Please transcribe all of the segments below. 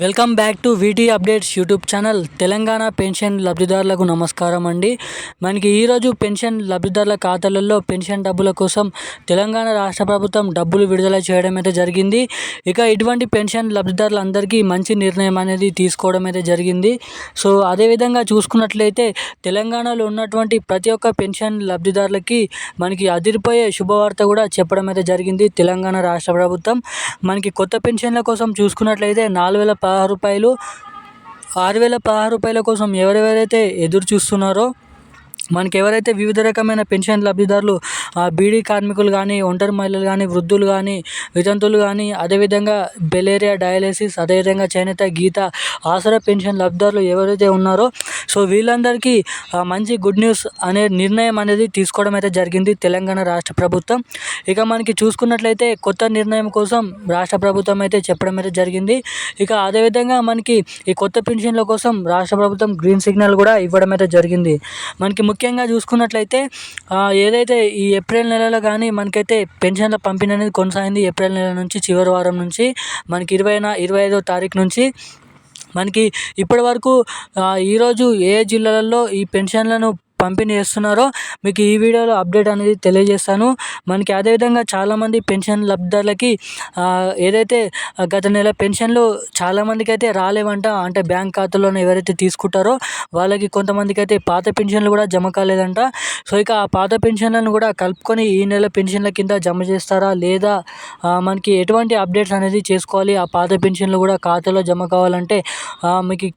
Welcome back to వీటీ updates YouTube channel. Telangana pension లబ్ధిదారులకు నమస్కారం అండి. మనకి ఈరోజు పెన్షన్ లబ్ధిదారుల ఖాతాలలో పెన్షన్ డబ్బుల కోసం తెలంగాణ రాష్ట్ర ప్రభుత్వం డబ్బులు విడుదల చేయడం అయితే జరిగింది. ఇక ఇటువంటి పెన్షన్ లబ్ధిదారులందరికీ మంచి నిర్ణయం అనేది తీసుకోవడం అయితే జరిగింది. సో అదేవిధంగా చూసుకున్నట్లయితే తెలంగాణలో ఉన్నటువంటి ప్రతి ఒక్క పెన్షన్ లబ్ధిదారులకి మనకి అదిరిపోయే శుభవార్త కూడా చెప్పడం అయితే జరిగింది తెలంగాణ రాష్ట్ర ప్రభుత్వం. మనకి కొత్త పెన్షన్ల కోసం చూసుకున్నట్లయితే 4,016 6,016 కోసం ఎవరెవరైతే ఎదురు చూస్తున్నారో, మనకి ఎవరైతే వివిధ రకమైన పెన్షన్ లబ్ధిదారులు బీడీ కార్మికులు కానీ, ఒంటరి మహిళలు కానీ, వృద్ధులు కానీ, వితంతువులు కానీ, అదేవిధంగా బెలేరియా డయాలసిస్, అదేవిధంగా చేనేత గీత ఆసరా పెన్షన్ లబ్ధిదారులు ఎవరైతే ఉన్నారో, సో వీళ్ళందరికీ మంచి గుడ్ న్యూస్ అనే నిర్ణయం అనేది తీసుకోవడం అయితే జరిగింది తెలంగాణ రాష్ట్ర ప్రభుత్వం. ఇక మనకి చూసుకున్నట్లయితే కొత్త నిర్ణయం కోసం రాష్ట్ర ప్రభుత్వం అయితే చెప్పడం అయితే జరిగింది. ఇక అదేవిధంగా మనకి ఈ కొత్త పెన్షన్ల కోసం రాష్ట్ర ప్రభుత్వం గ్రీన్ సిగ్నల్ కూడా ఇవ్వడం అయితే జరిగింది. మనకి ముఖ్యంగా చూసుకున్నట్లయితే ఏదైతే ఈ ఏప్రిల్ నెలలో కానీ మనకైతే పెన్షన్ల పంపిణీ అనేది కొనసాగింది. ఏప్రిల్ నెల నుంచి చివరి వారం నుంచి మనకి 25వ తారీఖు నుంచి మనకి ఇప్పటి వరకు ఈరోజు ఏ జిల్లాలలో ఈ పెన్షన్లను పంపిణీ చేస్తున్నారో మీకు ఈ వీడియోలో అప్డేట్ అనేది తెలియజేస్తాను. మనకి అదేవిధంగా చాలామంది పెన్షన్ లబ్ధిదారులకి ఏదైతే గత నెల పెన్షన్లు చాలామందికి అయితే రాలేవంట. అంటే బ్యాంక్ ఖాతాలోనే ఎవరైతే తీసుకుంటారో వాళ్ళకి కొంతమందికి అయితే పాత పెన్షన్లు కూడా జమ కాలేదంట. సో ఇక ఆ పాత పెన్షన్లను కూడా కలుపుకొని ఈ నెల పెన్షన్ల కింద జమ చేస్తారా లేదా, మనకి ఎటువంటి అప్డేట్స్ అనేది చేసుకోవాలి, ఆ పాత పెన్షన్లు కూడా ఖాతాలో జమ కావాలంటే మీకు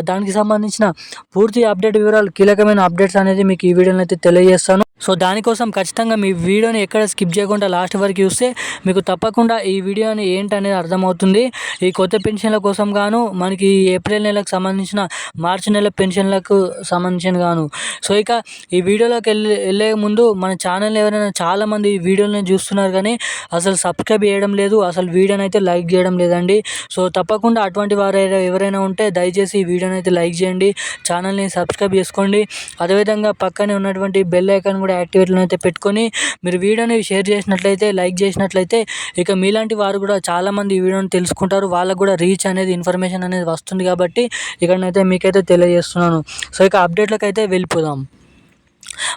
దానికి సంబంధించిన పూర్తి అప్డేట్ వివరాలు, కీలకమైన అప్డేట్స్ అనేది మీకు ఈ వీడియోలో అయితే తెలియజేస్తాను. సో దానికోసం ఖచ్చితంగా మీ వీడియోని ఎక్కడ స్కిప్ చేయకుండా లాస్ట్ వరకు చూస్తే మీకు తప్పకుండా ఈ వీడియోని ఏంటనేది అర్థమవుతుంది. ఈ కొత్త పెన్షన్ల కోసం గాను, మనకి ఏప్రిల్ నెలకు సంబంధించిన మార్చి నెల పెన్షన్లకు సంబంధించిన గాను. సో ఇక ఈ వీడియోలోకి వెళ్ళే ముందు మన ఛానల్ ఎవరైనా చాలామంది ఈ వీడియోని చూస్తున్నారు కానీ అసలు సబ్స్క్రైబ్ చేయడం లేదు, అసలు వీడియోని అయితే లైక్ చేయడం లేదండి. సో తప్పకుండా అటువంటి వారు ఎవరైనా ఉంటే దయచేసి ఈ వీడియోని అయితే లైక్ చేయండి, ఛానల్ని సబ్స్క్రైబ్ చేసుకోండి. అదేవిధంగా పక్కనే ఉన్నటువంటి బెల్ ఐకాన్ కూడా యాక్టివేట్లో అయితే పెట్టుకొని మీరు వీడియోని షేర్ చేసినట్లయితే, లైక్ చేసినట్లయితే ఇక మీలాంటి వారు కూడా చాలామంది ఈ వీడియోని తెలుసుకుంటారు, వాళ్ళకు కూడా రీచ్ అనేది, ఇన్ఫర్మేషన్ అనేది వస్తుంది. కాబట్టి ఇక్కడనైతే మీకైతే తెలియజేస్తున్నాను. సో ఇక అప్డేట్లకు అయితే వెళ్ళిపోదాం.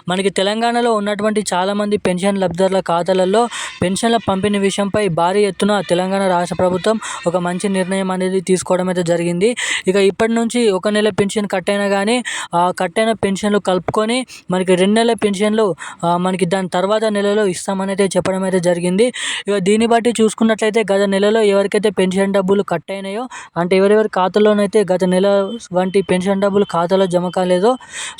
మనకి తెలంగాణలో ఉన్నటువంటి చాలామంది పెన్షన్ లబ్ధిదారుల ఖాతాలలో పెన్షన్ల పంపిణీ విషయంపై భారీ ఎత్తున తెలంగాణ రాష్ట్ర ప్రభుత్వం ఒక మంచి నిర్ణయం అనేది తీసుకోవడం అయితే జరిగింది. ఇక ఇప్పటి నుంచి ఒక నెల పెన్షన్ కట్టైనా కానీ ఆ కట్టైన పెన్షన్లు కలుపుకొని మనకి 2 నెలల పెన్షన్లు మనకి దాని తర్వాత నెలలో ఇస్తామని అయితే చెప్పడం అయితే జరిగింది. ఇక దీన్ని బట్టి చూసుకున్నట్లయితే గత నెలలో ఎవరికైతే పెన్షన్ డబ్బులు కట్ అయినాయో, అంటే ఎవరెవరి ఖాతాలోనైతే గత నెల వంటి పెన్షన్ డబ్బులు ఖాతాలో జమ కాలేదో,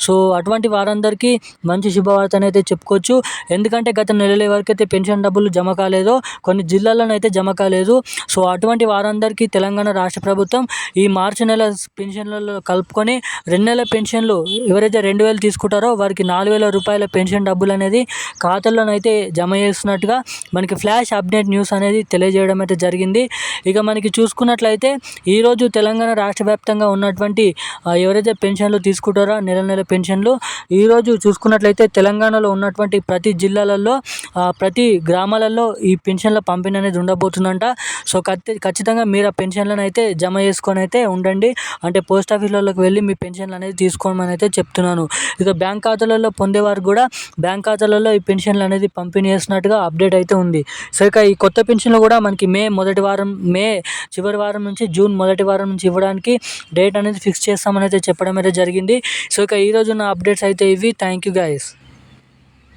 సో అటువంటి వారందరికీ మంచి శుభవార్త అయితే చెప్పుకోవచ్చు. ఎందుకంటే గత నెలలో ఎవరికైతే పెన్షన్ డబ్బులు జమ కాలేదో కొన్ని జిల్లాల్లోనైతే జమ కాలేదు. సో అటువంటి వారందరికీ తెలంగాణ రాష్ట్ర ప్రభుత్వం ఈ మార్చి నెల పెన్షన్లలో కలుపుకొని 2 నెలల పెన్షన్లు ఎవరైతే 2,000 తీసుకుంటారో వారికి 4,000 రూపాయల పెన్షన్ డబ్బులు అనేది ఖాతాల్లోనైతే జమ చేస్తున్నట్టుగా మనకి ఫ్లాష్ అప్డేట్ న్యూస్ అనేది తెలియజేయడం అయితే జరిగింది. ఇక మనకి చూసుకున్నట్లయితే ఈరోజు తెలంగాణ రాష్ట్ర వ్యాప్తంగా ఉన్నటువంటి ఎవరైతే పెన్షన్లు తీసుకుంటారో నెల పెన్షన్లు ఈరోజు చూసుకున్నట్లయితే తెలంగాణలో ఉన్నటువంటి ప్రతి జిల్లాలలో, ప్రతి గ్రామాలలో ఈ పెన్షన్ల పంపిణీ అనేది ఉండబోతుందంట. సో ఖచ్చితంగా మీరు ఆ పెన్షన్లను అయితే జమ చేసుకొని అయితే ఉండండి. అంటే పోస్ట్ ఆఫీసులకు వెళ్ళి మీ పెన్షన్లు అనేది తీసుకోమని అయితే చెప్తున్నాను. ఇక బ్యాంక్ ఖాతాలలో పొందేవారు కూడా బ్యాంక్ ఖాతాలలో ఈ పెన్షన్లు అనేది పంపిణీ చేస్తున్నట్టుగా అప్డేట్ అయితే ఉంది. సో ఇక ఈ కొత్త పెన్షన్లు కూడా మనకి మే చివరి వారం నుంచి జూన్ మొదటి వారం నుంచి ఇవ్వడానికి డేట్ అనేది ఫిక్స్ చేస్తామని అయితే చెప్పడం అయితే జరిగింది. సో ఇక ఈరోజు నా అప్డేట్స్ అయితే ఇవి. Thank you guys.